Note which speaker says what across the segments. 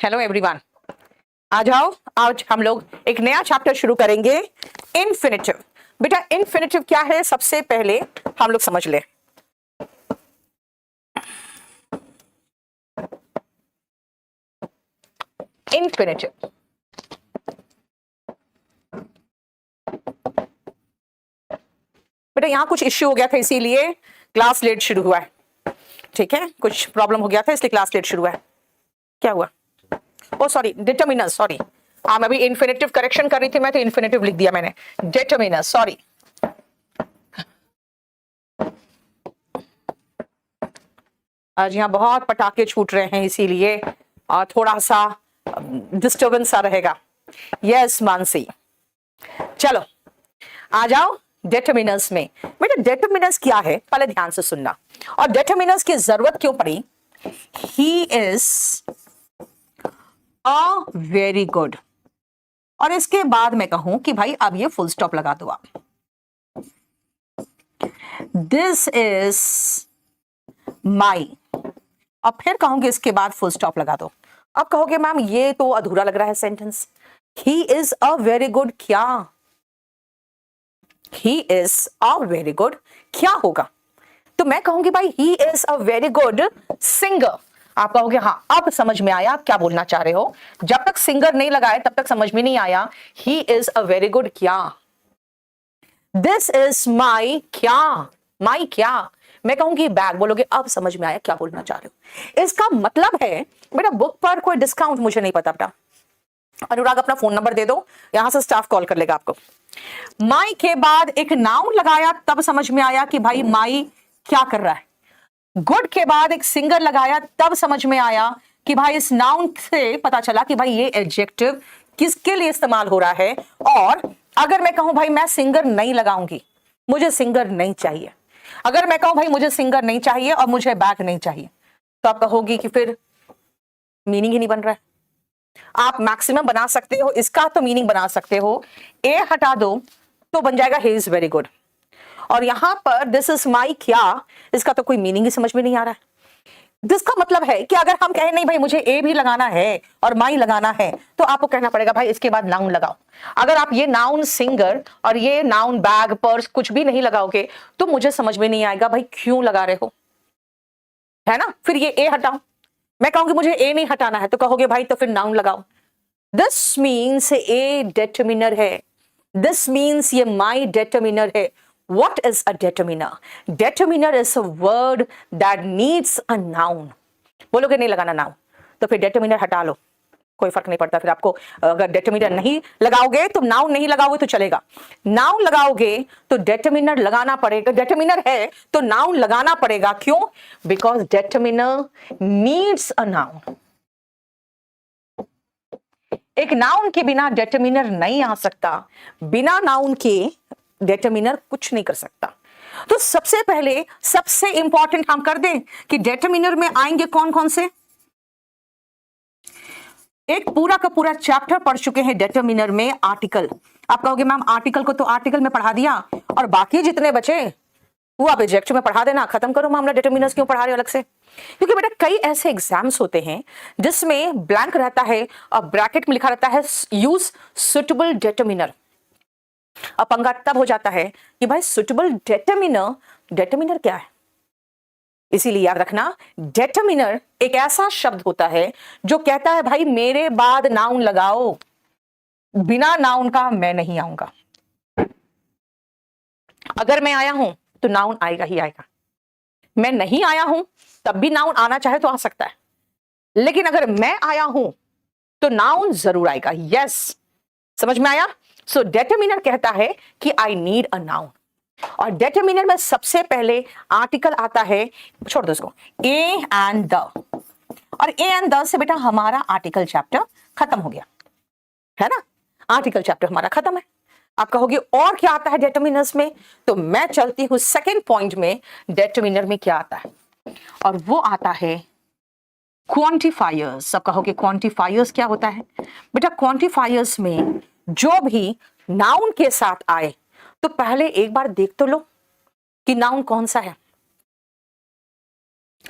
Speaker 1: Hello everyone, आ जाओ। आज हम लोग एक नया चैप्टर शुरू करेंगे, इन्फिनेटिव। बेटा इन्फिनेटिव क्या है सबसे पहले हम लोग समझ ले। इन्फिनेटिव बेटा यहां कुछ इश्यू हो गया था इसीलिए क्लास लेट शुरू हुआ है। ठीक है, कुछ प्रॉब्लम हो गया था इसलिए क्लास लेट शुरू हुआ है। क्या हुआ? ओ सॉरी, डिटर्मिनर्स, सॉरी। हाँ, मैं अभी इन्फिनेटिव करेक्शन कर रही थी, मैं तो इन्फिनेटिव लिख दिया मैंने, डिटर्मिनर्स, सॉरी। आज यहाँ बहुत पटाखे छूट रहे हैं इसीलिए थोड़ा सा डिस्टर्बेंस सा रहेगा। यस मानसी, चलो आ जाओ डिटर्मिनर्स में। बेटा डिटर्मिनर्स क्या है पहले ध्यान से सुनना, और डिटर्मिनर्स की जरूरत क्यों पड़ी। ही इज अ वेरी गुड, और इसके बाद मैं कहूं कि भाई अब ये फुल स्टॉप लगा दो आप। दिस इज माई, अब फिर कहूंगे इसके बाद फुल स्टॉप लगा दो। अब कहोगे मैम ये तो अधूरा लग रहा है sentence. He is a very good, क्या he is a very good क्या होगा? तो मैं कहूंगी भाई he is a very good singer. आप कहोगे हाँ अब समझ में आया आप क्या बोलना चाह रहे हो। जब तक सिंगर नहीं लगाए तब तक समझ में नहीं आया। ही इज अ वेरी गुड क्या, दिस इज माई क्या, माई क्या। मैं कहूंगी बैग, बोलोगे अब समझ में आया क्या बोलना चाह रहे हो। इसका मतलब है बेटा बुक पर कोई डिस्काउंट मुझे नहीं पता। बेटा अनुराग अपना फोन नंबर दे दो, यहां से स्टाफ कॉल कर लेगा आपको। माई के बाद एक नाउन लगाया तब समझ में आया कि भाई माई क्या कर रहा है। गुड के बाद एक सिंगर लगाया तब समझ में आया कि भाई इस नाउन से पता चला कि भाई ये एडजेक्टिव किसके लिए इस्तेमाल हो रहा है। और अगर मैं कहूं भाई मैं सिंगर नहीं लगाऊंगी, मुझे सिंगर नहीं चाहिए, अगर मैं कहूं भाई मुझे सिंगर नहीं चाहिए और मुझे बैग नहीं चाहिए, तो आप कहोगी कि फिर मीनिंग ही नहीं बन रहा है। आप मैक्सिमम बना सकते हो, इसका तो मीनिंग बना सकते हो, ए हटा दो तो बन जाएगा ही इज वेरी गुड। और यहां पर दिस इज माई क्या, इसका तो कोई मीनिंग ही समझ में नहीं आ रहा है। जिसका मतलब है कि अगर हम कहें नहीं भाई मुझे ए भी लगाना है और माई लगाना है, तो आपको कहना पड़ेगा भाई इसके बाद नाउन लगाओ। अगर आप ये नाउन सिंगर और ये नाउन बैग पर्स कुछ भी नहीं लगाओगे तो मुझे समझ में नहीं आएगा भाई क्यों लगा रहे हो, है ना। फिर ये ए हटाओ, मैं कहूंगी मुझे ए नहीं हटाना है तो कहोगे भाई तो फिर नाउन लगाओ। दिस मीन्स ए डेटर्मिनर है, दिस मीन्स ये माई डेटर्मिनर है। What is a determiner? Determiner is a word that needs a noun. बोलोगे नहीं लगाना नाउन, तो फिर determiner हटा लो, कोई फर्क नहीं पड़ता। फिर आपको अगर determiner नहीं लगाओगे तो नाउन नहीं लगाओगे तो चलेगा, नाउन लगाओगे तो determiner लगाना पड़ेगा। determiner है तो नाउन लगाना पड़ेगा, क्यों? Because determiner needs a noun. एक नाउन के बिना डेटर्मिनर नहीं आ सकता, बिना नाउन के डेटर्मिनर कुछ नहीं कर सकता। तो सबसे पहले सबसे इंपॉर्टेंट हम कर दें कि डेटर्मिनर में आएंगे कौन कौन से। एक पूरा का पूरा चैप्टर पढ़ चुके हैं डेटर्मिनर में आर्टिकल। आप कहोगे मैम आर्टिकल को तो आर्टिकल में पढ़ा दिया और बाकी जितने बचे वो आप एडजेक्टिव में पढ़ा देना, खत्म करो मामला। डेटर्मिनर्स क्यों पढ़ा रहे हो अलग से? क्योंकि बेटा कई ऐसे एग्जाम्स होते हैं जिसमें ब्लैंक रहता है और ब्रैकेट में लिखा रहता है यूज सुटेबल डेटर्मिनर। अब पंगा तब हो जाता है कि भाई सुटेबल डेटर्मिनर, डेटर्मिनर क्या है? इसीलिए याद रखना डेटर्मिनर एक ऐसा शब्द होता है जो कहता है भाई मेरे बाद नाउन लगाओ, बिना नाउन का मैं नहीं आऊंगा। अगर मैं आया हूं तो नाउन आएगा ही आएगा, मैं नहीं आया हूं तब भी नाउन आना चाहे तो आ सकता है, लेकिन अगर मैं आया हूं तो नाउन जरूर आएगा। यस, समझ में आया? सो डेटर्मिनर कहता है कि आई नीड अ नाउन, और डेटर्मिनर में सबसे पहले आर्टिकल आता है, छोड़ दो इसको, ए एंड द। और ए एंड द से बेटा हमारा आर्टिकल चैप्टर खत्म हो गया, है ना। आर्टिकल चैप्टर हमारा खत्म है। आप कहोगे और क्या आता है डेटर्मिनर्स में, तो मैं चलती हूं सेकेंड पॉइंट में। डेटर्मिनर में क्या आता है, और वो आता है क्वांटिफायर्स। सब कहोगे क्वांटिफायर्स क्या होता है? बेटा क्वांटिफायर्स में जो भी नाउन के साथ आए तो पहले एक बार देख तो लो कि नाउन कौन सा है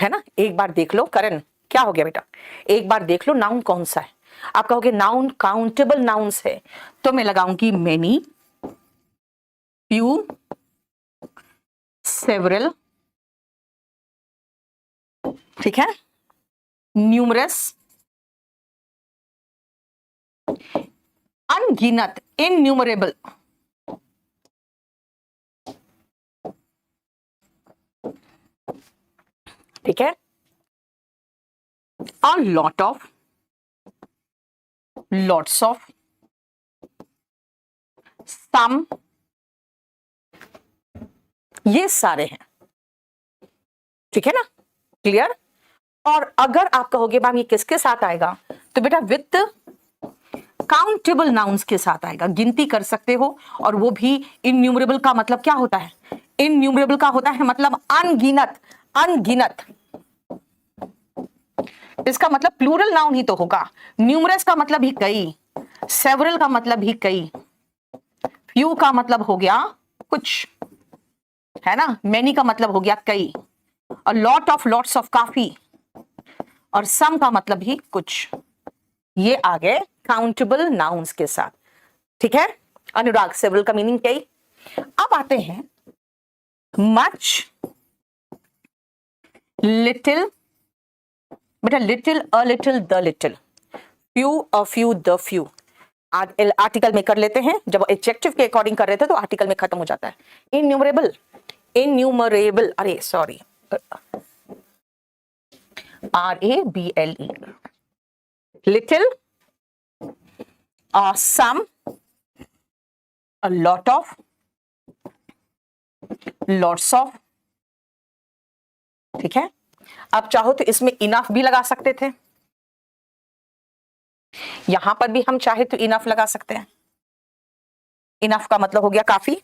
Speaker 1: ना। एक बार देख लो करण क्या हो गया बेटा, एक बार देख लो नाउन कौन सा है। आप कहोगे नाउन काउंटेबल नाउन्स है, तो मैं लगाऊंगी मेनी, फ्यू, सेवरल, ठीक है, न्यूमरस, अनगिनत, इनन्यूमरेबल, ठीक है, a lot of, lots of, some, ये सारे हैं, ठीक है ना, क्लियर। और अगर आप कहोगे मैम ये किसके साथ आएगा, तो बेटा विथ काउंटेबल नाउन्स के साथ आएगा, गिनती कर सकते हो, और वो भी इनन्यूमरेबल का मतलब क्या होता है, इनन्यूमरेबल का होता है मतलब अनगिनत, अनगिनत, इसका मतलब प्लूरल नाउन ही तो होगा। न्यूमरस का मतलब ही कई, सेवरल का मतलब भी कई, फ्यू का मतलब हो गया कुछ, है ना, मैनी का मतलब हो गया कई, और लॉट ऑफ, लॉट्स ऑफ काफी, और सम का मतलब भी कुछ। ये आ गए काउंटेबल नाउन्स के साथ, ठीक है। अनुराग, सेवरल का मीनिंग कई। अब आते हैं मच, लिटिल, बेटा little, a little, the little, few, a few, the few. Article में कर लेते हैं, जब एडजेक्टिव के अकॉर्डिंग कर रहे थे तो आर्टिकल में खत्म हो जाता है। इनन्यूमरेबल, इनन्यूमरेबल, अरे sorry, RABLE, little, some, a lot of, lots of, ठीक है। आप चाहो तो इसमें इनफ भी लगा सकते थे, यहां पर भी हम चाहे तो इनफ लगा सकते हैं। इनफ का मतलब हो गया काफी,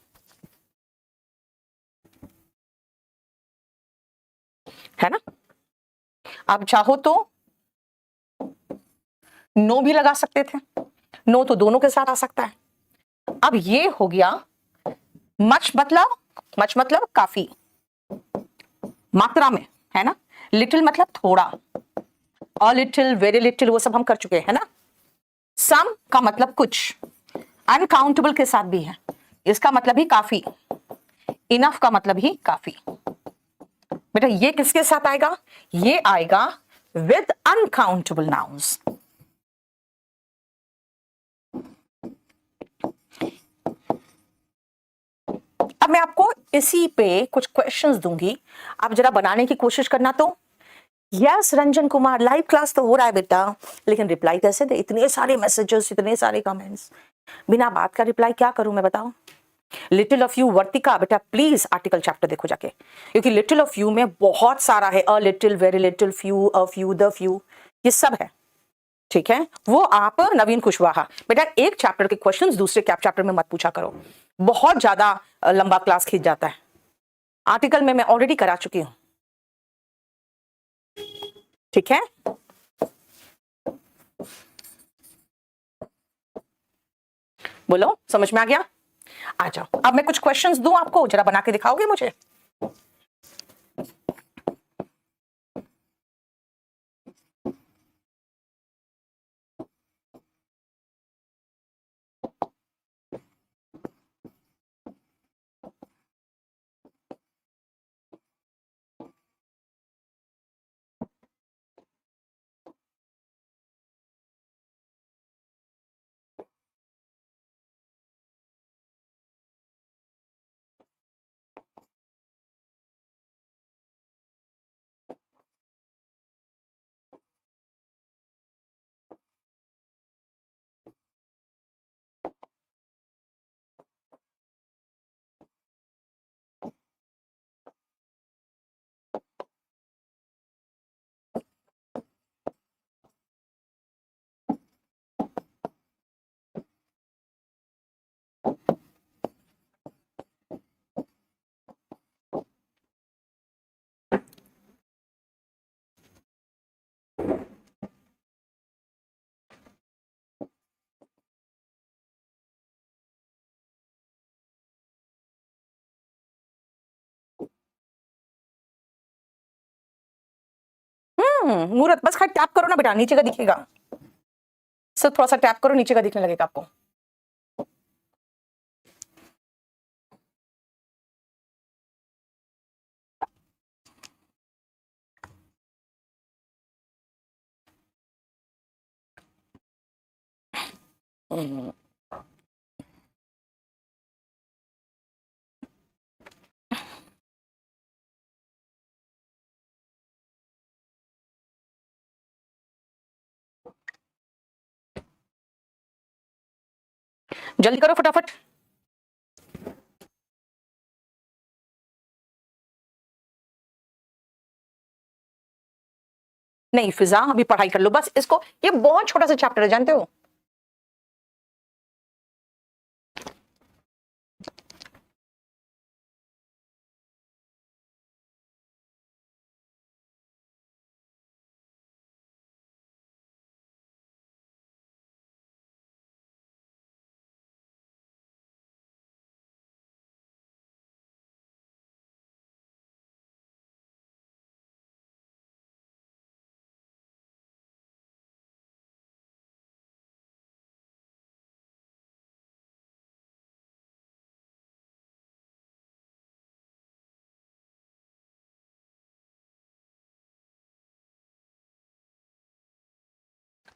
Speaker 1: है ना। आप चाहो तो नो भी लगा सकते थे, नो तो दोनों के साथ आ सकता है। अब ये हो गया मच, मतलब मच मतलब काफी मात्रा में, है ना। लिटिल मतलब थोड़ा, अ लिटिल, वेरी लिटिल, वो सब हम कर चुके हैं ना। सम का मतलब कुछ, अनकाउंटेबल के साथ भी है, इसका मतलब ही काफी, इनफ का मतलब ही काफी। बेटा ये किसके साथ आएगा, ये आएगा विद अनकाउंटेबल नाउन्स। अब मैं आपको इसी पे कुछ क्वेश्चंस दूंगी, आप जरा बनाने की कोशिश करना। तो yes Ranjan Kumar, live class तो हो रहा है बेटा, लेकिन रिप्लाई कैसे दे, इतने सारे मैसेजेस, इतने सारे कमेंट्स, बिना बात का रिप्लाई क्या करूं मैं, बताओ। लिटिल ऑफ यू, वर्तिका बेटा प्लीज आर्टिकल चैप्टर देखो जाके, क्योंकि लिटिल ऑफ यू में बहुत सारा है, a little, very little, few, a few, the few, ये सब है, ठीक है। वो आप नवीन कुशवाहा, बेटा एक चैप्टर के क्वेश्चंस दूसरे चैप्टर में मत पूछा करो, बहुत ज्यादा लंबा क्लास खींच जाता है। आर्टिकल में मैं ऑलरेडी करा चुकी हूं, ठीक है। बोलो समझ में आ गया, आ जाओ। अब मैं कुछ क्वेश्चंस दूं आपको, जरा बना के दिखाओगे मुझे। मुहूर्त, बस खाली टैप करो ना बेटा, नीचे का दिखेगा, सिर्फ थोड़ा सा टैप करो, नीचे का दिखने लगेगा आपको। जल्दी करो फटाफट। नहीं फिजा, अभी पढ़ाई कर लो बस इसको, ये बहुत छोटा सा चैप्टर है जानते हो।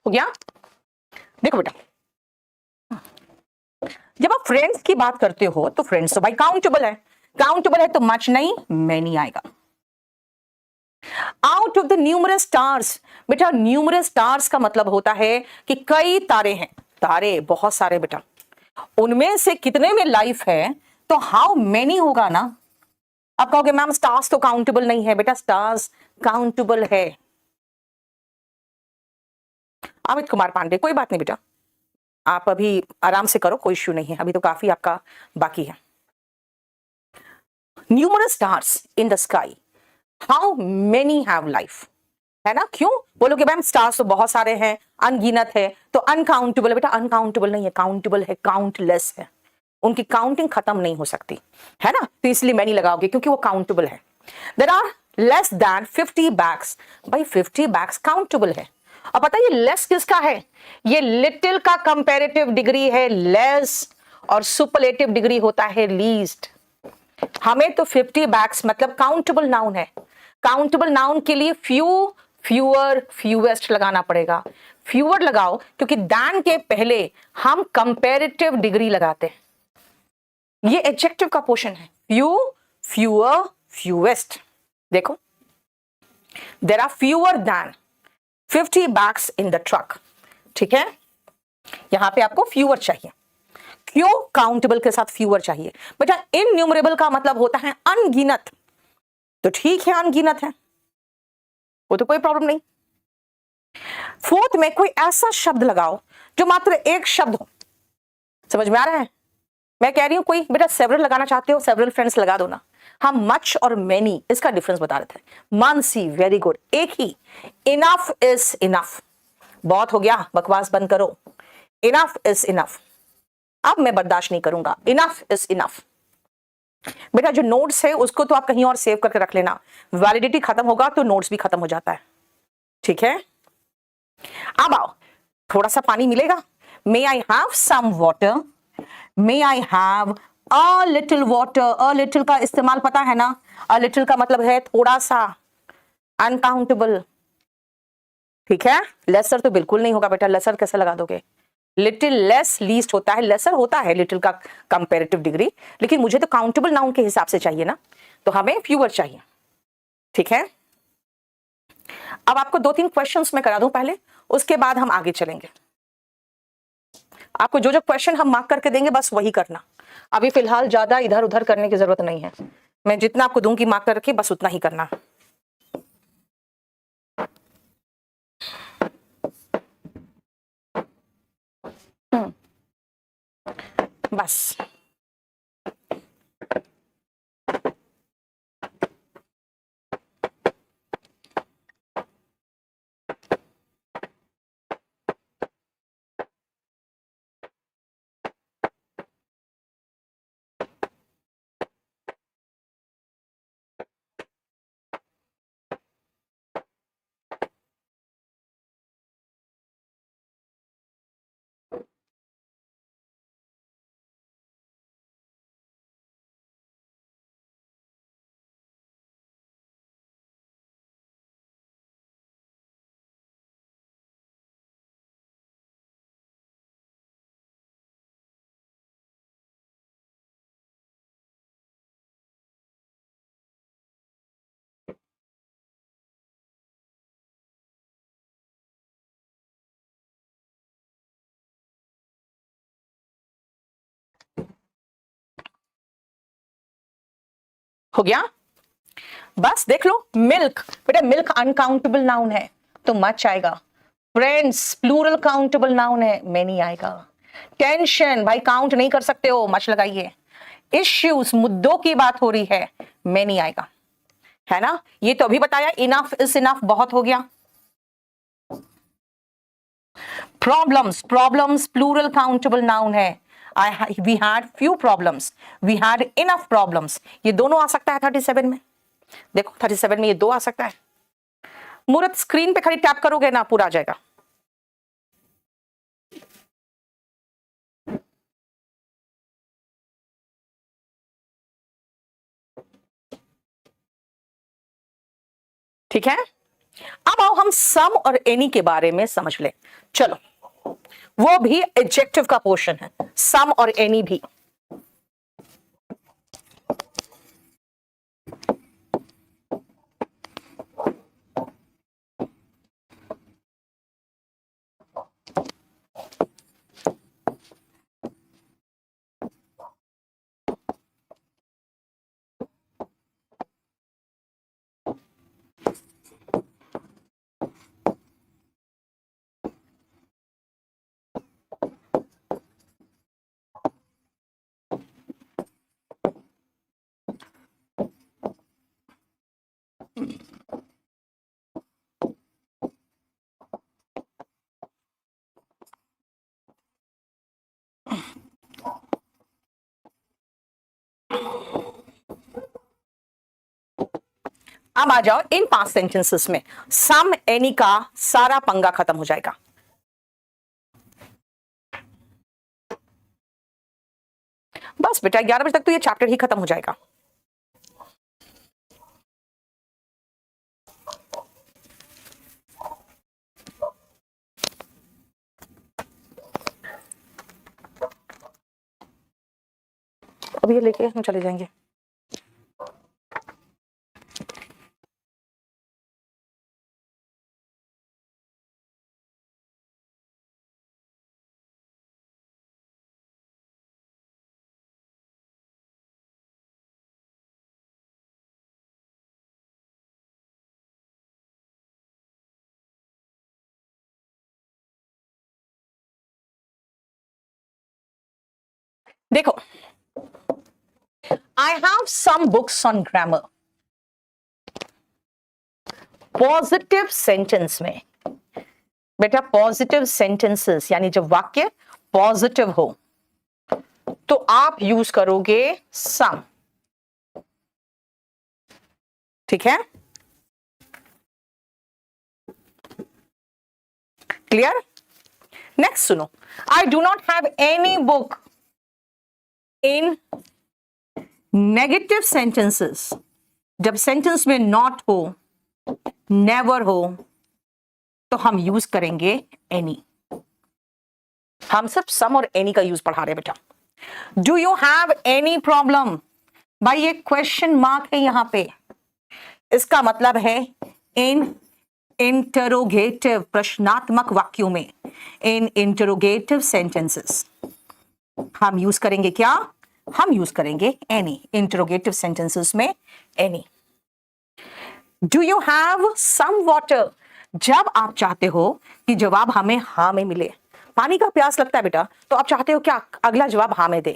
Speaker 1: हो गया। देखो बेटा, जब आप फ्रेंड्स की बात करते हो तो फ्रेंड्स तो भाई काउंटेबल है, काउंटेबल है तो मच नहीं मैनी आएगा। Out of the numerous stars, बेटा न्यूमरस स्टार्स का मतलब होता है कि कई तारे हैं, तारे बहुत सारे बेटा, उनमें से कितने में लाइफ है, तो हाउ मेनी होगा ना। आप कहोगे मैम स्टार्स तो काउंटेबल नहीं है, बेटा स्टार्स काउंटेबल है। अमित कुमार पांडे, कोई बात नहीं बेटा, आप अभी आराम से करो, कोई इश्यू नहीं है, अभी तो काफी आपका बाकी है। Numerous stars in the sky, how many have life, है ना। क्यों बोलोगे मैम स्टार्स तो बहुत सारे हैं, अनगिनत है, तो अनकाउंटेबल है। बेटा अनकाउंटेबल नहीं है, काउंटेबल है, काउंटलेस है, उनकी काउंटिंग खत्म नहीं हो सकती, है ना, तो इसलिए मैनी लगाओगे क्योंकि वो काउंटेबल है। There are less than 50 bags, भाई 50 बैग्स काउंटेबल है। अब पता है ये लेस किसका है, ये लिटिल का कंपैरेटिव डिग्री है लेस, और सुपरलेटिव डिग्री होता है लीस्ट। हमें तो 50 बैग्स मतलब काउंटेबल नाउन है, काउंटेबल नाउन के लिए फ्यू, फ्यूअर, फ्यूएस्ट लगाना पड़ेगा। फ्यूअर लगाओ क्योंकि दैन के पहले हम कंपैरेटिव डिग्री लगाते हैं, ये एडजेक्टिव का पोर्शन है, फ्यू, फ्यूअर, फ्यूएस्ट। देखो there are fewer than 50 bags in the truck, ठीक है, यहां पे आपको फ्यूअर चाहिए। क्यों काउंटेबल के साथ फ्यूअर चाहिए, बेटा इनन्यूमरेबल का मतलब होता है अनगिनत, तो ठीक है अनगिनत है, वो तो कोई प्रॉब्लम नहीं। फोर्थ में कोई ऐसा शब्द लगाओ जो मात्र एक शब्द हो, समझ में आ रहा है, मैं कह रही हूं कोई बेटा सेवरल लगाना चाहते हो, सेवरल फ्रेंड्स लगा दो ना। हम मच और मेनी इसका डिफरेंस बता रहे थे। मानसी वेरी गुड, एक ही, इनफ इज इनफ, बहुत हो गया बकवास बंद करो, इनफ इज इनफ, अब मैं बर्दाश्त नहीं करूंगा, इनफ इज इनफ। बेटा जो नोट्स है उसको तो आप कहीं और सेव करके रख लेना, वैलिडिटी खत्म होगा तो नोट्स भी खत्म हो जाता है, ठीक है। अब आओ, थोड़ा सा पानी मिलेगा, may I have some water, may I have a little water, a little का इस्तेमाल पता है ना, अ लिटिल का मतलब है थोड़ा सा, अनकाउंटेबल, ठीक है। लेसर तो बिल्कुल नहीं होगा बेटा, लेसर कैसे लगा दोगे, लिटिल लेस लीस्ट होता है, लेसर होता है लिटिल का कंपैरेटिव डिग्री, लेकिन मुझे तो काउंटेबल नाउन के हिसाब से चाहिए ना, तो हमें फ्यूअर चाहिए, ठीक है। अब आपको 2-3 क्वेश्चंस मैं करा दूं पहले, उसके बाद हम आगे चलेंगे। आपको जो जो क्वेश्चन हम मार्क करके देंगे बस वही करना, अभी फिलहाल ज्यादा इधर उधर करने की जरूरत नहीं है, मैं जितना आपको दूंगी मार्क करके बस उतना ही करना। बस हो गया? बस देख लो, मिल्क, बेटा मिल्क अनकाउंटेबल नाउन है तो मच आएगा। फ्रेंड्स प्लूरल काउंटेबल नाउन है, मैनी आएगा। टेंशन, भाई काउंट नहीं कर सकते हो, मच लगाइए। इश्यूज, मुद्दों की बात हो रही है, मैनी आएगा, है ना? ये तो अभी बताया, इनफ इज इनफ, बहुत हो गया। Problems, problems plural countable noun है। We had few problems, we had enough problems, ये दोनों आ सकता है 37 में। देखो 37 में ये दो आ सकता है। मूर्त स्क्रीन पे खाली टैप करोगे ना, पूरा आ जाएगा। ठीक है, अब आओ हम सम और एनी के बारे में समझ ले। चलो, वो भी एडजेक्टिव का पोर्शन है, सम और एनी भी। अब आ जाओ इन 5 सेंटेंसेस में, सम एनी का सारा पंगा खत्म हो जाएगा। बस बेटा 11 बजे तक तो ये चैप्टर ही खत्म हो जाएगा। अब ये लेके हम चले जाएंगे। देखो, I have some books on grammar. Positive sentence में बेटा, पॉजिटिव सेंटेंसेस यानी जब वाक्य पॉजिटिव हो तो आप यूज करोगे सम। ठीक है, क्लियर? नेक्स्ट सुनो, I do not have any book in negative sentences. जब सेंटेंस में नॉट हो, नेवर हो, तो हम यूज करेंगे एनी। हम सिर्फ सम और एनी का यूज पढ़ा रहे बेटा। Do you have any problem? भाई ये क्वेश्चन मार्क है यहां पे, इसका मतलब है इन इंटरोगेटिव, प्रश्नात्मक वाक्यों में, इन इंटरोगेटिव सेंटेंसेस हम यूज करेंगे क्या? हम यूज करेंगे एनी। इंटरोगेटिव सेंटेंसेस में any. Do you have some water? जब आप चाहते हो कि जवाब हमें हाँ में मिले, पानी का प्यास लगता है बेटा, तो आप चाहते हो क्या अगला जवाब हाँ में दे।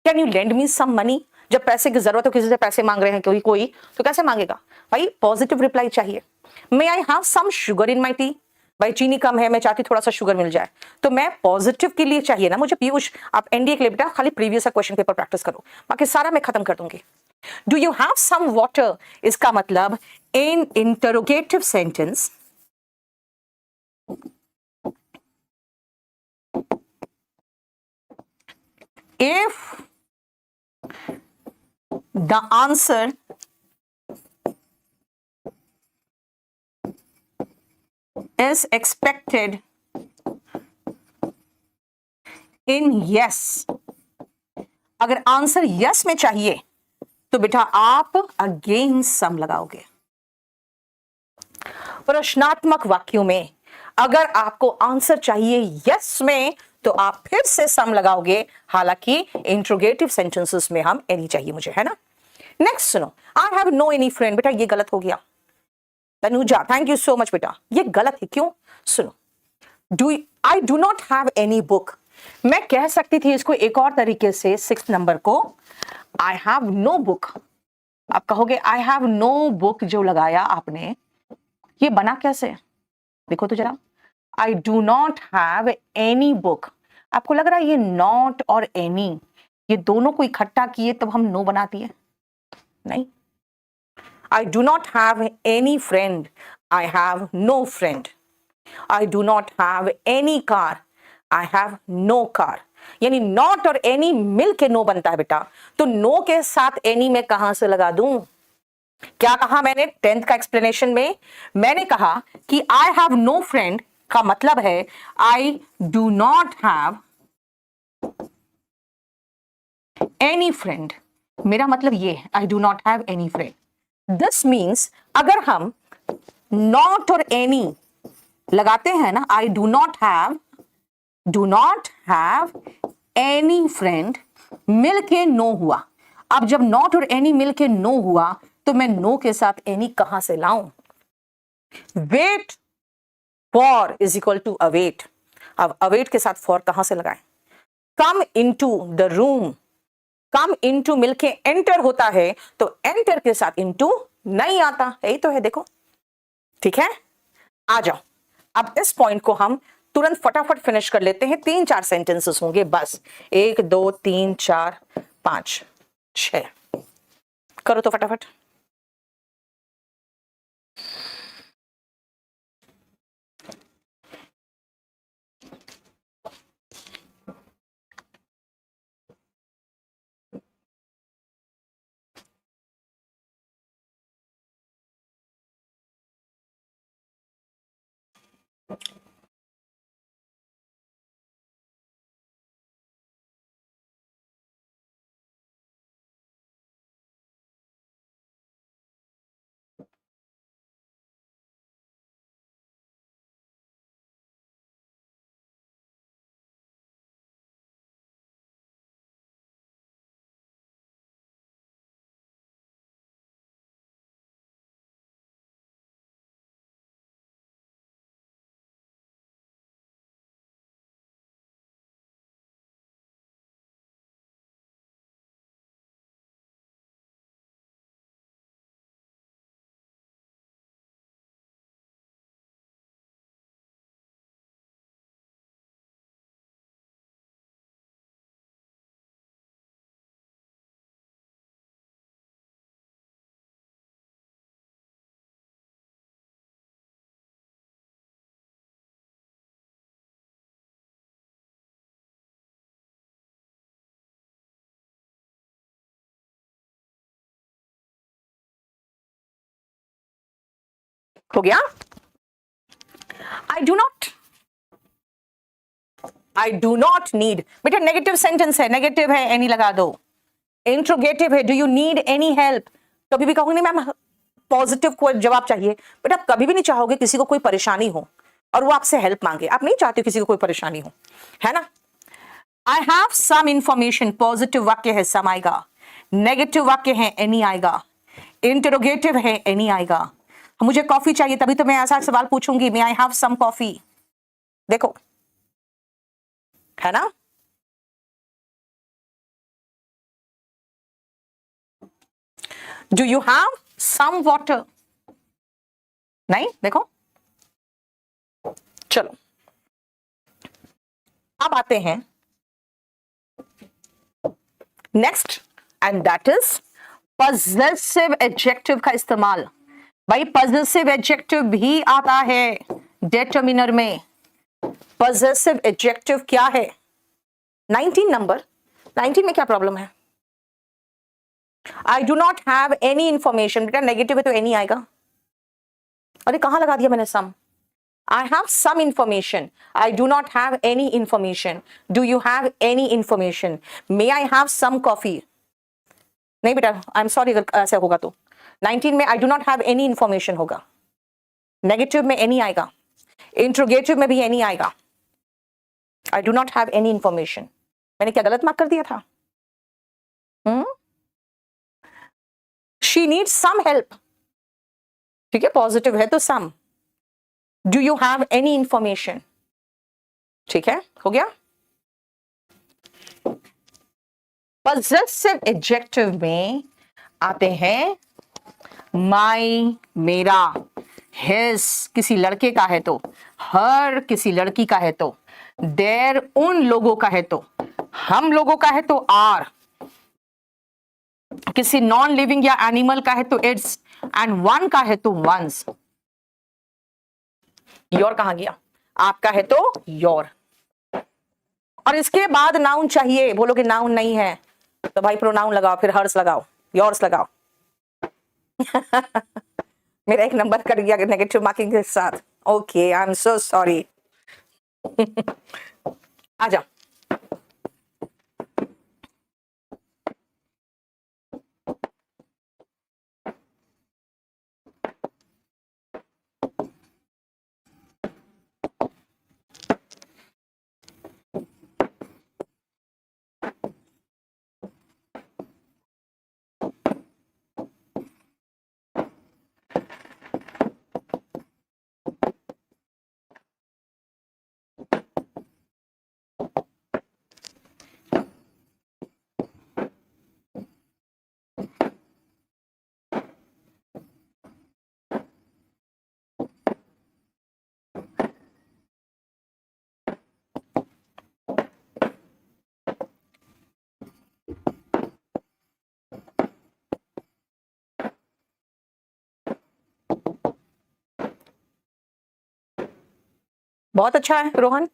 Speaker 1: Can you lend me some money? जब पैसे की जरूरत हो, किसी से पैसे मांग रहे हैं कोई तो कैसे मांगेगा भाई? पॉजिटिव रिप्लाई चाहिए। May I have some sugar in my tea? भाई चीनी कम है, मैं चाहती थोड़ा सा शुगर मिल जाए, तो मैं पॉजिटिव के लिए चाहिए ना मुझे। पीयूष, आप एनडीए के लिए बेटा खाली प्रीवियस क्वेश्चन पेपर प्रैक्टिस करो, बाकी सारा मैं खत्म कर दूंगी। Do you have some water? इसका मतलब in interrogative sentence if the answer is expected in yes, अगर आंसर यस में चाहिए तो बेटा आप अगेन सम लगाओगे। प्रश्नात्मक वाक्यों में अगर आपको आंसर चाहिए यस में तो आप फिर से सम लगाओगे, हालांकि इंट्रोगेटिव सेंटेंसेस में हम एनी चाहिए मुझे, है ना। नेक्स्ट सुनो, I have no any friend, बेटा ये गलत हो गया। Tanuja thank you so much बेटा, ये गलत है, क्यों? सुनो, I do not have any book, मैं कह सकती थी इसको एक और तरीके से, 6 नंबर को, आई हैव नो बुक। आप कहोगे आई हैव नो बुक जो लगाया आपने, ये बना कैसे? देखो तो जरा, आई do not have any book. आपको लग रहा है ये नॉट और एनी, ये दोनों को इकट्ठा किए तब हम नो बनाती है? नहीं। I do not have any friend. I have no friend. I do not have any car. I have no car. यानी नॉट और एनी मिल के नो बनता है बेटा, तो नो के साथ एनी में कहां से लगा दूं? क्या कहा मैंने 10th का एक्सप्लेनेशन में? मैंने कहा कि आई हैव नो फ्रेंड का मतलब है आई do not have any friend. मेरा मतलब ये है, आई do not have any friend. This means अगर हम नॉट और एनी लगाते हैं ना, आई do not have any friend, मिलके नो हुआ। अब जब नॉट और एनी मिलके नो हुआ तो मैं नो के साथ एनी कहां से लाऊं? Wait for is equal to await. अब अवेट के साथ फॉर कहां से लगाएं? Come into the room, come into मिलके एंटर होता है, तो एंटर के साथ इनटू नहीं आता, यही तो है, देखो। ठीक है, आ जाओ। अब इस पॉइंट को हम तुरंत फटाफट फिनिश कर लेते हैं। 3-4 सेंटेंसेस होंगे बस, 1 2 3 4 5 6, करो तो फटाफट। हो गया? आई डू नॉट नीड, बेटा नेगेटिव सेंटेंस है, नेगेटिव है, एनी लगा दो। इंट्रोगेटिव है, do you need any help. कभी भी कहोगे नहीं मैम पॉजिटिव को जवाब चाहिए, बेटा आप कभी भी नहीं चाहोगे किसी को कोई परेशानी हो और वो आपसे हेल्प मांगे, आप नहीं चाहते किसी को कोई परेशानी हो, है ना। I have some information, positive वाक्य है, सम आएगा। नेगेटिव वाक्य है, एनी आएगा। इंटरोगेटिव है, एनी आएगा। मुझे कॉफी चाहिए, तभी तो मैं ऐसा सवाल पूछूंगी, मे आई हैव सम कॉफी। देखो, है ना। Do you have some water? नहीं, देखो। चलो अब आते हैं next, and that is possessive adjective का इस्तेमाल। भाई पजेसिव एडजेक्टिव भी आता है डिटरमिनर में। पजेसिव एडजेक्टिव क्या है? 19 नंबर, 19 में क्या प्रॉब्लम है? आई do not have any information, बेटा नेगेटिव है तो एनी आएगा। अरे कहां लगा दिया मैंने सम? I have some information. I do not have any information. Do you have any information? May I have some coffee? नहीं बेटा, I'm sorry अगर ऐसे होगा तो 19 में I do not have any information होगा, नेगेटिव में any आएगा, इंट्रोगेटिव में भी any आएगा। I do not have any information. मैंने क्या गलत मार्क कर दिया था? शी नीड्स सम हेल्प, ठीक है, पॉजिटिव है तो some. Do you have any information, ठीक है, हो गया। पॉजेसिव एडजेक्टिव में आते हैं माई, मेरा, हिज किसी लड़के का है तो, हर किसी लड़की का है तो, देयर उन लोगों का है तो, हम लोगों का है तो आर, किसी नॉन लिविंग या एनिमल का है तो इट्स, एंड वन का है तो वंस। योर कहां गया, आपका है तो योर। और इसके बाद नाउन चाहिए, बोलोगे नाउन नहीं है तो भाई प्रोनाउन लगाओ, फिर हर्स लगाओ, योर्स लगाओ। मेरा एक नंबर कट गया नेगेटिव मार्किंग के साथ, okay I am so sorry. आ जाओ। बहुत अच्छा है रोहन।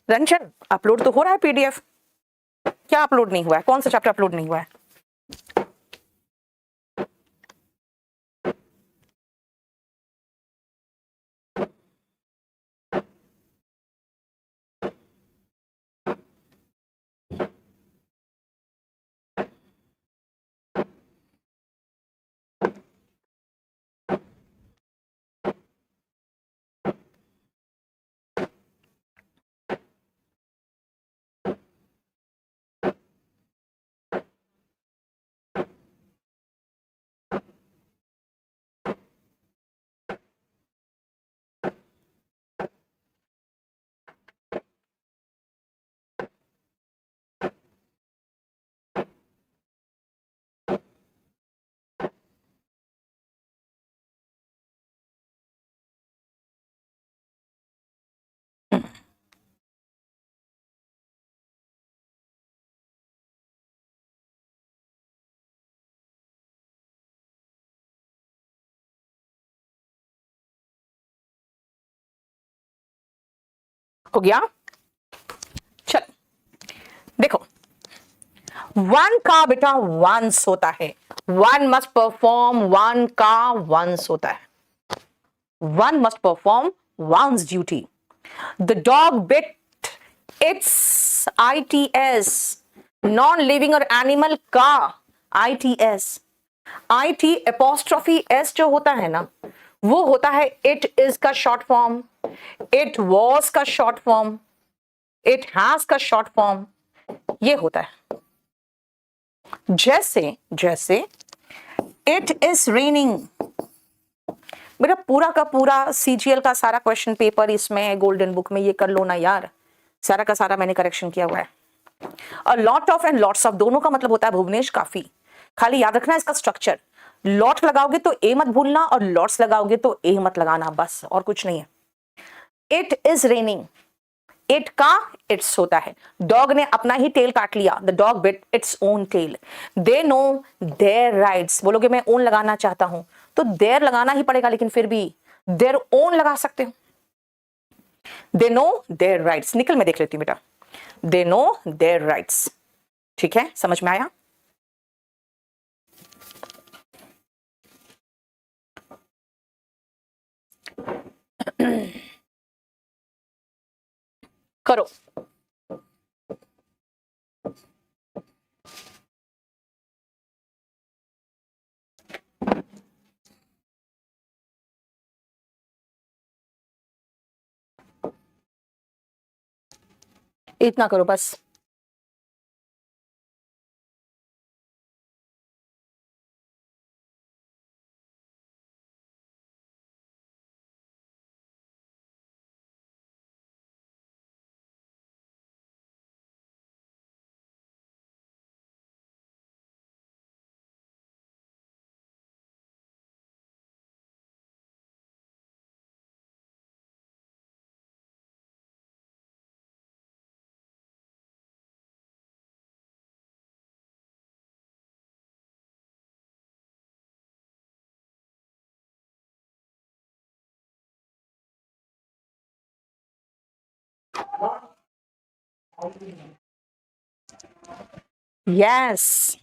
Speaker 1: रंजन अपलोड तो हो रहा है पीडीएफ, क्या अपलोड नहीं हुआ है, कौन सा चैप्टर अपलोड नहीं हुआ है? हो गया, चल देखो, वन का बेटा वंस होता है, वन मस्ट परफॉर्म, वन का वंस होता है, one must perform one's duty. The dog bit it's, ITS, non living और एनिमल का ITS, IT एपोस्ट्रोफी S जो होता है ना, वो होता है इट इज का शॉर्ट फॉर्म, इट वॉज का शॉर्ट फॉर्म, इट हैज का शॉर्ट फॉर्म, ये होता है। जैसे जैसे इट इज रेनिंग, मेरा पूरा का पूरा CGL का सारा क्वेश्चन पेपर इसमें है गोल्डन बुक में, ये कर लो ना यार, सारा का सारा मैंने करेक्शन किया हुआ है। और lot of and lots of दोनों का मतलब होता है भुवनेश काफी, खाली याद रखना इसका स्ट्रक्चर, लॉट लगाओगे तो ए मत भूलना और लॉट्स लगाओगे तो ए मत लगाना, बस और कुछ नहीं है। इट इज रेनिंग, इट का इट्स होता है, डॉग ने अपना ही टेल काट लिया, the dog bit its own tail, they know their rights, बोलोगे मैं ओन लगाना चाहता हूं तो देयर लगाना ही पड़ेगा, लेकिन फिर भी देयर ओन लगा सकते हो। दे नो देयर राइट्स, निकल मैं देख लेती हूं बेटा, दे नो देयर राइट्स, ठीक है, समझ में आया? करो। इतना करो बस। Yes.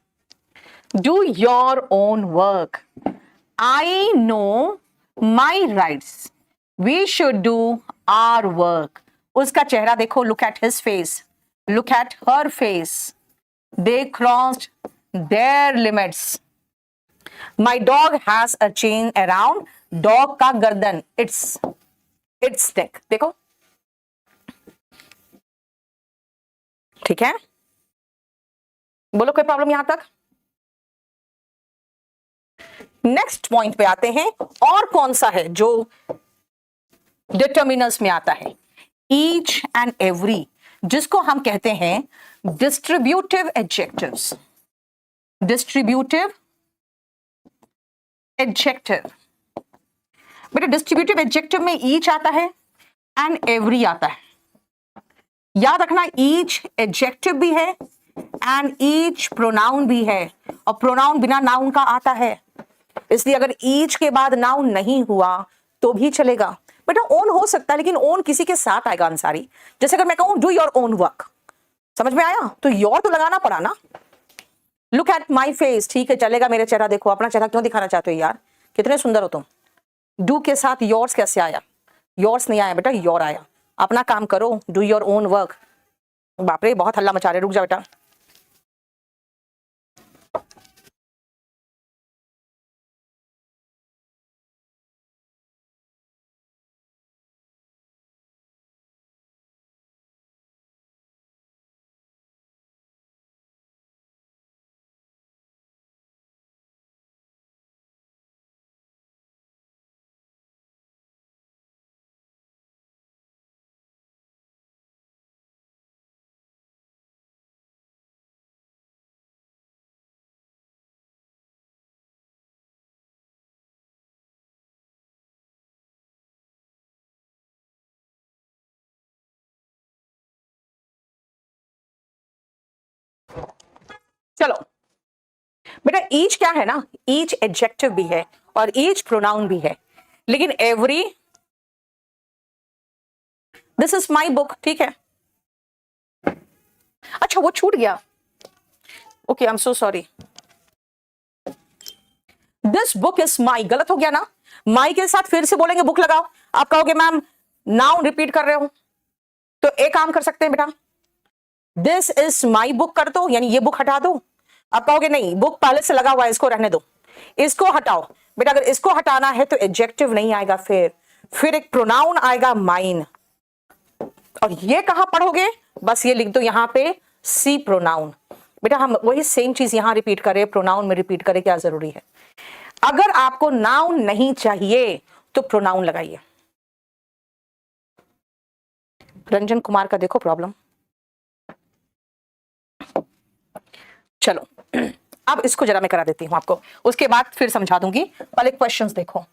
Speaker 1: Do your own work. I know my rights. We should do our work. उसका चेहरा देखो, look at his face. Look at her face. They crossed their limits. My dog has a chain around dog का गर्दन. Its neck. देखो, ठीक है? बोलो कोई प्रॉब्लम यहां तक? नेक्स्ट पॉइंट पे आते हैं। और कौन सा है जो डिटर्मिनर्स में आता है? ईच एंड एवरी, जिसको हम कहते हैं डिस्ट्रीब्यूटिव एडजेक्टिव्स। डिस्ट्रीब्यूटिव एडजेक्टिव, बेटा डिस्ट्रीब्यूटिव एडजेक्टिव में ईच आता है एंड एवरी आता है। याद रखना, ईच एडजेक्टिव भी है एंड ईच प्रोनाउन भी है, और प्रोनाउन बिना नाउन का आता है, इसलिए अगर ईच के बाद नाउन नहीं हुआ तो भी चलेगा। बेटा ओन हो सकता है, लेकिन ओन किसी के साथ आएगा अंसारी। जैसे अगर मैं कहूं डू योर ओन वर्क, समझ में आया? तो योर तो लगाना पड़ा ना। लुक एट माई फेस, ठीक है चलेगा, मेरा चेहरा देखो। अपना चेहरा क्यों दिखाना चाहते हो यार, कितने सुंदर हो तुम। डू के साथ योर्स कैसे आया? योर्स नहीं आया बेटा, योर आया। अपना काम करो, डू योर ओन वर्क। बाप रे बहुत हल्ला मचा रहे, रुक जा बेटा। चलो बेटा, ईच क्या है ना, ईच एडजेक्टिव भी है और ईच प्रोनाउन भी है, लेकिन every, this is my book, ठीक है। अच्छा वो छूट गया, okay I am so sorry. This book is my, गलत हो गया ना। माई के साथ फिर से बोलेंगे बुक लगाओ, आप कहोगे मैम नाउन रिपीट कर रहे हो, तो एक काम कर सकते हैं बेटा, दिस इज माई बुक कर दो, यानी ये बुक हटा दो। आप कहोगे नहीं बुक पहले से लगा हुआ है, इसको रहने दो, इसको हटाओ। बेटा अगर इसको हटाना है तो एडजेक्टिव नहीं आएगा, फिर एक प्रोनाउन आएगा माइन, और ये कहां पढ़ोगे? बस ये लिख दो यहां पे सी प्रोनाउन। बेटा हम वही सेम चीज यहां रिपीट करें, प्रोनाउन में रिपीट करें, क्या जरूरी है? अगर आपको नाउन नहीं चाहिए तो प्रोनाउन लगाइए। रंजन कुमार का देखो प्रॉब्लम। चलो अब इसको जरा मैं करा देती हूं आपको, उसके बाद फिर समझा दूंगी। पहले क्वेश्चंस देखो।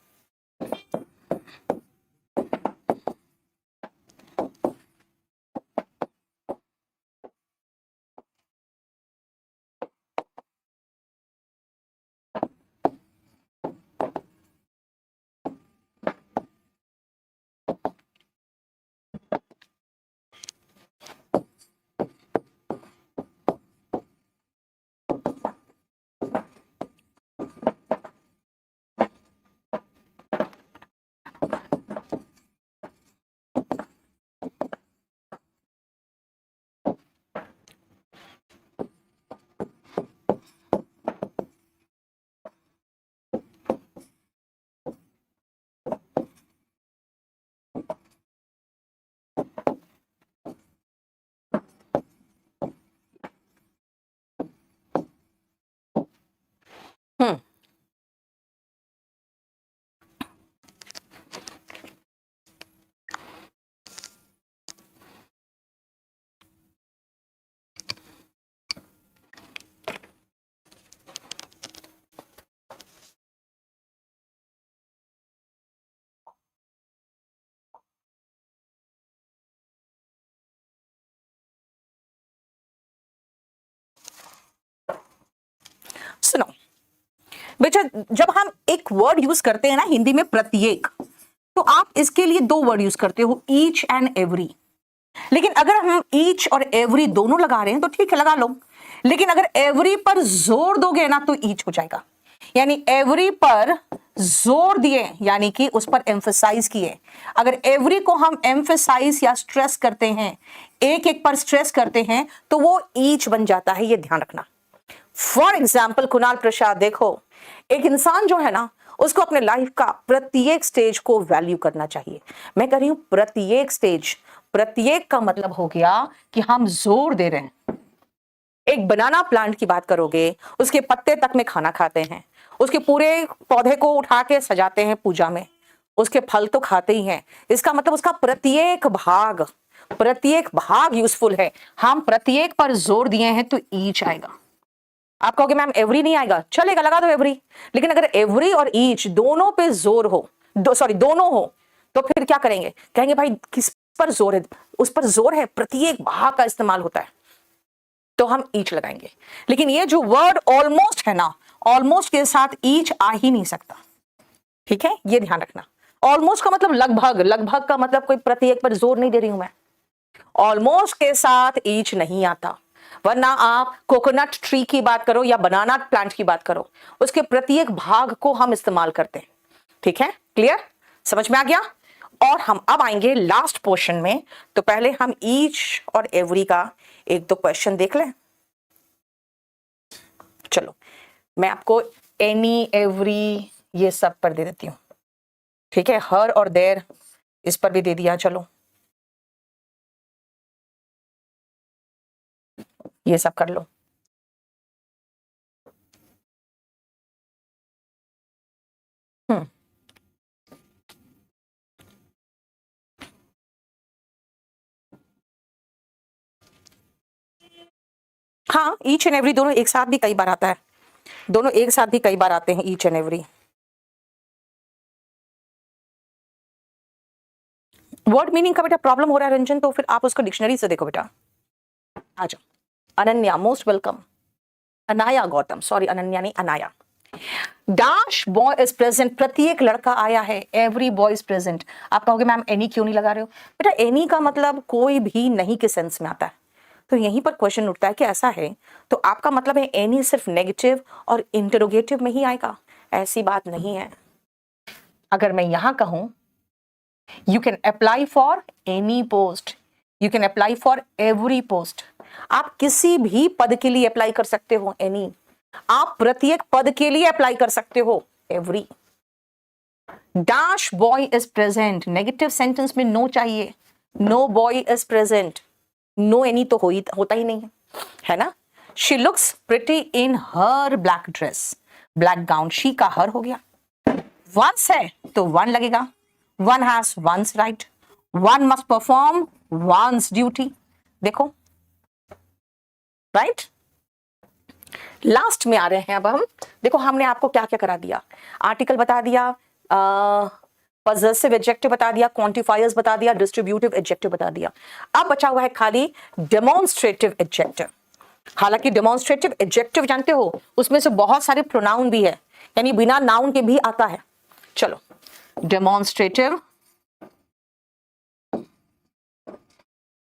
Speaker 1: सुनो बेटा, जब हम एक वर्ड यूज करते हैं ना हिंदी में प्रत्येक, तो आप इसके लिए दो वर्ड यूज करते हो, ईच एंड एवरी। लेकिन अगर हम ईच और एवरी दोनों लगा रहे हैं तो ठीक है, लगा लो। लेकिन अगर एवरी पर जोर दोगे ना तो ईच हो जाएगा। यानी एवरी पर जोर दिए यानी कि उस पर एम्फसाइज किए। अगर एवरी को हम एम्फसाइज या स्ट्रेस करते हैं, एक एक पर स्ट्रेस करते हैं, तो वो ईच बन जाता है, ये ध्यान रखना। फॉर एग्जाम्पल कुणाल प्रसाद, देखो एक इंसान जो है ना उसको अपने लाइफ का प्रत्येक स्टेज को वैल्यू करना चाहिए। मैं कह रही हूं प्रत्येक स्टेज, प्रत्येक का मतलब हो गया कि हम जोर दे रहे हैं। एक बनाना प्लांट की बात करोगे, उसके पत्ते तक में खाना खाते हैं, उसके पूरे पौधे को उठा के सजाते हैं पूजा में, उसके फल तो खाते ही हैं। इसका मतलब उसका प्रत्येक भाग यूजफुल है। हम प्रत्येक पर जोर दिए हैं तो ईच आएगा। आप कहोगे मैम एवरी नहीं आएगा, चलेगा, लगा दो एवरी। लेकिन अगर एवरी और ईच दोनों पे जोर हो, दोनों हो, तो फिर क्या करेंगे? कहेंगे भाई किस पर जोर है? उस पर जोर है, प्रत्येक भाग का इस्तेमाल होता है, तो हम ईच लगाएंगे। लेकिन ये जो वर्ड ऑलमोस्ट है ना, ऑलमोस्ट के साथ ईच आ ही नहीं सकता। ठीक है, ये ध्यान रखना। ऑलमोस्ट का मतलब लगभग, लगभग का मतलब कोई प्रत्येक पर जोर नहीं दे रही हूं मैं। ऑलमोस्ट के साथ ईच नहीं आता। वरना आप कोकोनट ट्री की बात करो या बनाना प्लांट की बात करो, उसके प्रत्येक भाग को हम इस्तेमाल करते हैं। ठीक है, क्लियर, समझ में आ गया? और हम अब आएंगे लास्ट पोर्शन में, तो पहले हम ईच और एवरी का एक दो क्वेश्चन देख लें। चलो मैं आपको एनी, एवरी ये सब पर दे देती हूं। ठीक है, हर और देयर इस पर भी दे दिया। चलो ये सब कर लो। हम्म, हाँ, ईच एंड एवरी दोनों एक साथ भी कई बार आता है, दोनों एक साथ भी कई बार आते हैं, each and every. Word meaning का बेटा प्रॉब्लम हो रहा है रंजन, तो फिर आप उसको डिक्शनरी से देखो बेटा। आ जाओ। Ananya most welcome. Anaya Gautam, sorry Ananya नहीं, Anaya. Dash boy is present, प्रत्येक लड़का आया है, एवरी बॉय इज प्रेजेंट। आप कहोगे मैम एनी क्यों नहीं लगा रहे हो? बेटा एनी का मतलब कोई भी नहीं के सेंस में आता है, तो यहीं पर क्वेश्चन उठता है कि ऐसा है तो आपका मतलब है एनी सिर्फ नेगेटिव और इंटरोगेटिव में ही आएगा? ऐसी बात नहीं है। अगर मैं यहां कहूं you can apply for any post, you can apply for every post, आप किसी भी पद के लिए अप्लाई कर सकते हो एनी, आप प्रत्येक पद के लिए अप्लाई कर सकते हो every. Dash boy is present, negative sentence में नो चाहिए, no boy is present, no any तो होता ही नहीं है ना। She looks pretty in her black dress, black gown, she का हर हो गया। वंस है तो वन लगेगा, one has one's right, one must perform one's duty. देखो राइट, लास्ट में आ रहे हैं अब हम। देखो हमने आपको क्या क्या करा दिया, आर्टिकल बता दिया, पॉजेसिव एडजेक्टिव बता दिया, क्वांटिफायर्स बता दिया, डिस्ट्रीब्यूटिव एडजेक्टिव बता दिया। अब बचा हुआ है खाली डेमोन्स्ट्रेटिव एडजेक्टिव। हालांकि डेमोन्स्ट्रेटिव एडजेक्टिव जानते हो उसमें से बहुत सारे प्रोनाउन भी है, यानी बिना नाउन के भी आता है। चलो डेमोन्स्ट्रेटिव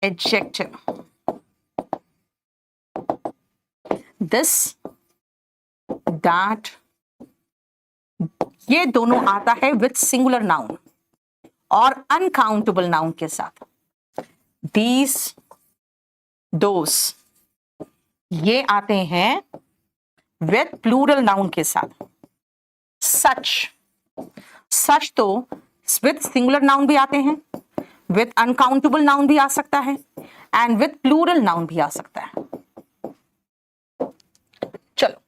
Speaker 1: एडजेक्टिव, दिस, दैट, ये दोनों आता है विथ सिंगुलर नाउन और अनकाउंटेबल नाउन के साथ। दीज, दोस, ये आते हैं विथ प्लूरल नाउन के साथ। सच, सच तो विथ सिंगुलर नाउन भी आते हैं, विथ अनकाउंटेबल नाउन भी आ सकता है, एंड विथ प्लूरल नाउन भी आ सकता है। चलो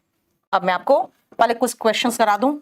Speaker 1: अब मैं आपको पहले कुछ क्वेश्चंस करा दूं।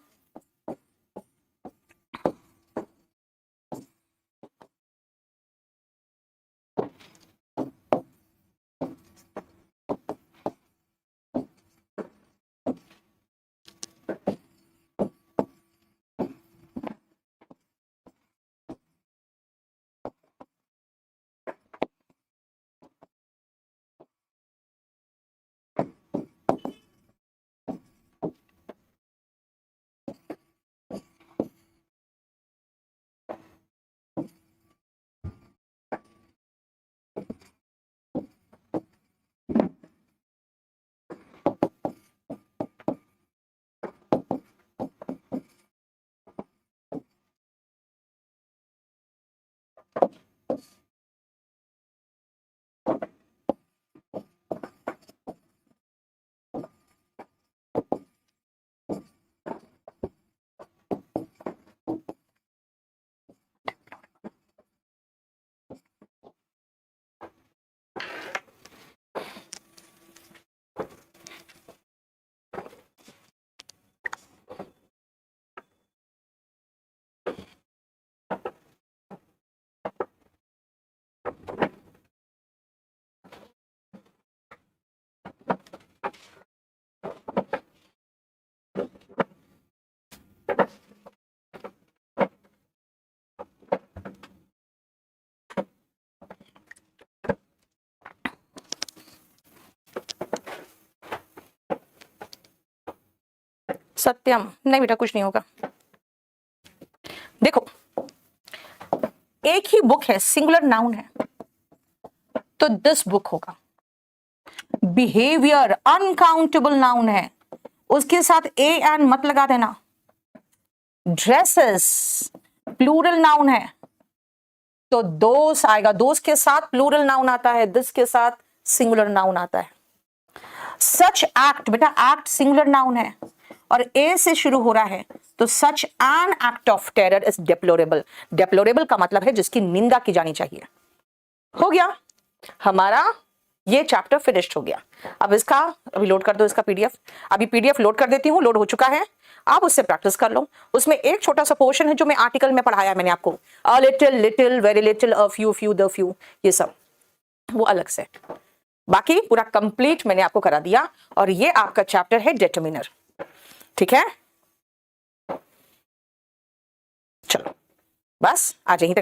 Speaker 1: सत्यम, नहीं बेटा कुछ नहीं होगा। देखो एक ही बुक है, सिंगुलर नाउन है, तो दिस बुक होगा। बिहेवियर अनकाउंटेबल नाउन है, उसके साथ ए एंड मत लगा देना। ड्रेसेस प्लूरल नाउन है, तो दोस्त आएगा, दोस्त के साथ प्लूरल नाउन आता है, दिस के साथ सिंगुलर नाउन आता है। सच एक्ट, बेटा एक्ट सिंगुलर नाउन है और ए से शुरू हो रहा है, तो such an act of terror is deplorable. Deplorable का मतलब है जिसकी निंदा की जानी चाहिए। हो गया हमारा ये चैप्टर फिनिश्ड हो गया। अब इसका अभी लोड कर दो, इसका पीडीएफ अभी पीडीएफ लोड कर देती हूँ, लोड हो चुका है, आप उससे प्रैक्टिस कर लो। उसमें एक छोटा सा पोर्शन है जो मैं आर्टिकल में पढ़ाया मैंने आपको, a little, little, very little, a few, few, the few, ये सब वो अलग से। बाकी पूरा कंप्लीट मैंने आपको करा दिया और ये आपका चैप्टर है डिटरमिनर। ठीक है, चलो बस आज यहीं तक।